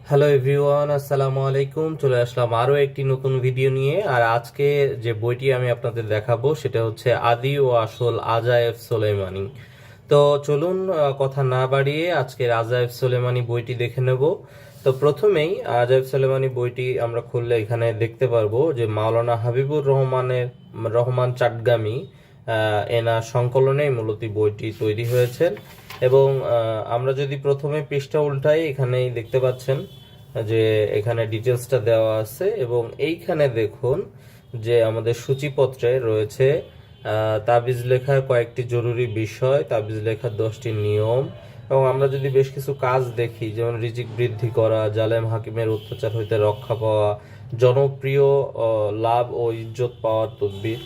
Hello everyone, আসসালামু আলাইকুম। চলে আসলাম আরও একটি নতুন ভিডিও নিয়ে। আর আজকে যে বইটি আমি আপনাদের দেখাবো সেটা হচ্ছে আদি ও আসল আজায়েব সোলেমানি। তো চলুন, কথা না বাড়িয়ে আজকের আজায়েব সোলেমানি বইটি দেখে নেব। তো প্রথমেই আজায়েব সোলেমানি বইটি আমরা খুললে এখানে দেখতে পারবো যে মাওলানা হাবিবুর রহমান চাটগামি এনার সংকলনেই মূলত বইটি তৈরি হয়েছে। এবং আমরা যদি প্রথমে পৃষ্ঠা উল্টাই, এখানেই দেখতে পাচ্ছেন যে এখানে ডিটেলসটা দেওয়া আছে। এবং এইখানে দেখুন যে আমাদের সূচিপত্রে রয়েছে তাবিজ লেখার কয়েকটি জরুরি বিষয়, তাবিজ লেখার 10টি নিয়ম। এবং আমরা যদি বেশ কিছু কাজ দেখি, যেমন রিজিক বৃদ্ধি করা, জালেম হাকিমের অত্যাচার হইতে রক্ষা পাওয়া, জনপ্রিয় লাভ ও ইজ্জত পাওয়ার তদবির।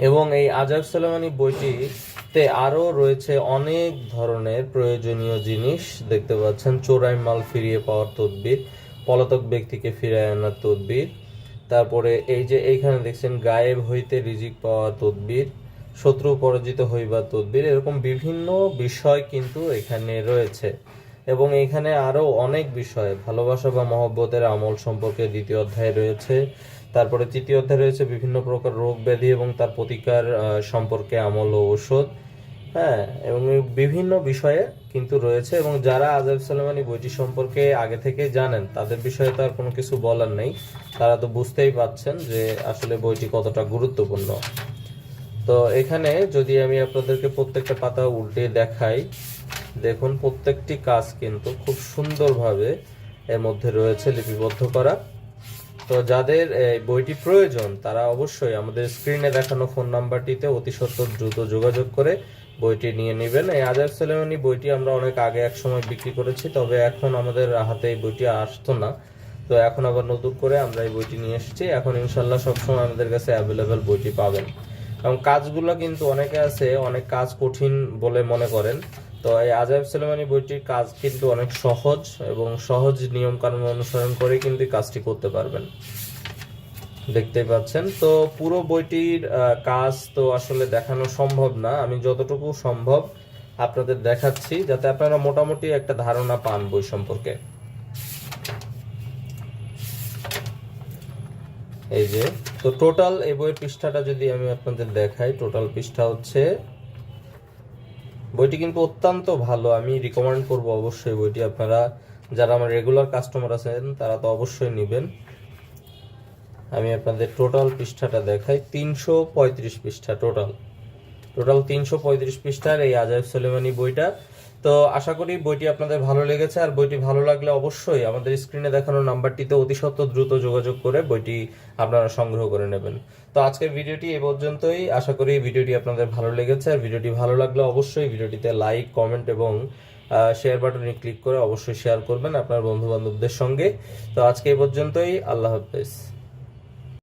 এবং এই আজাব সোলেমানি বইটিতে আরও রয়েছে অনেক ধরনের প্রয়োজনীয় জিনিস দেখতে পাচ্ছেন। চোরাই মাল ফিরিয়ে পাওয়ার তদবির, পলাতক ব্যক্তিকে ফিরিয়ে আনার তদবির, তারপরে এই যে এইখানে দেখছেন গায়েব হইতে রিজিক পাওয়ার তদবির, শত্রু পরাজিত হইবার তদবির। এরকম বিভিন্ন বিষয় কিন্তু এখানে রয়েছে। এবং এখানে আরও অনেক বিষয়, ভালোবাসা বা মহব্বতের আমল সম্পর্কে 2য় অধ্যায় রয়েছে। তারপরে 3য় অধ্যায় রয়েছে বিভিন্ন প্রকার রোগ ব্যাধি এবং তার প্রতিকার সম্পর্কে আমল ও ঔষধ। হ্যাঁ, এবং বিভিন্ন বিষয়ে কিন্তু রয়েছে। এবং যারা আজাব সোলেমানি বইটি সম্পর্কে আগে থেকে জানেন তাদের বিষয়ে তো আর কোনো কিছু বলার নেই, তারা তো বুঝতেই পাচ্ছেন যে আসলে বইটি কতটা গুরুত্বপূর্ণ। তো এখানে যদি আমি আপনাদেরকে প্রত্যেকটা পাতা উল্টে দেখাই, দেখুন প্রত্যেকটি কাজ কিন্তু খুব সুন্দরভাবে এর মধ্যে রয়েছে লিপিবদ্ধ করা। তো যাদের এই বইটি প্রয়োজন তারা অবশ্যই আমাদের স্ক্রিনে দেখানো ফোন নাম্বারটিতে অতি সত্বর দ্রুত যোগাযোগ করে বইটি নিয়ে নেবেন। এই আজাব সোলেমানি বইটি আমরা অনেক আগে এক সময় বিক্রি করেছি, তবে এখন আমাদের হাতে এই বইটি আসতো না। তো এখন আবার নতুন করে আমরা এই বইটি নিয়ে এসেছি। এখন ইনশাল্লাহ সবসময় আমাদের কাছে অ্যাভেলেবেল বইটি পাবেন। এবং কাজগুলো কিন্তু অনেকে আছে অনেক কাজ কঠিন বলে মনে করেন, তো এই আজাব সোলেমানি বইটির কাজ কিন্তু অনেক সহজ, এবং সহজ নিয়ম কানুন অনুসরণ করে কিন্তু কাজটি করতে পারবেন। দেখতেই পাচ্ছেন। তো পুরো বইটির কাজ তো আসলে দেখানো সম্ভব না, আমি যতটুকু সম্ভব আপনাদের দেখাচ্ছি যাতে আপনারা মোটামুটি একটা ধারণা পান বই সম্পর্কে। এই যে, তো টোটাল এই বইয়ের পৃষ্ঠাটা যদি আমি আপনাদের দেখাই, টোটাল পৃষ্ঠা হচ্ছে, বইটি কিন্তু অত্যন্ত ভালো, আমি রিকমেন্ড করব অবশ্যই বইটি। আপনারা যারা আমার রেগুলার কাস্টমার আছেন তারা তো অবশ্যই নেবেন। আমি আপনাদের টোটাল পৃষ্ঠাটা দেখাই, 335 পৃষ্ঠা টোটাল 335 পৃষ্ঠার এই আজাব সোলেমানি বইটা। তো আশা করি বইটি আপনাদের ভালো লেগেছে। আর বইটি ভালো লাগলে অবশ্যই আমাদের স্ক্রিনে দেখানো নাম্বারটিতে অতি সত্বর দ্রুত যোগাযোগ করে বইটি আপনারা সংগ্রহ করে নেবেন। তো আজকের ভিডিওটি এ পর্যন্তই। আশা করি ভিডিওটি আপনাদের ভালো লেগেছে। আর ভিডিওটি ভালো লাগলে অবশ্যই ভিডিওটিতে লাইক, কমেন্ট এবং শেয়ার বাটনে ক্লিক করে অবশ্যই শেয়ার করবেন আপনার বন্ধু বান্ধবদের সঙ্গে। তো আজকে এ পর্যন্তই, আল্লাহ হাফেজ।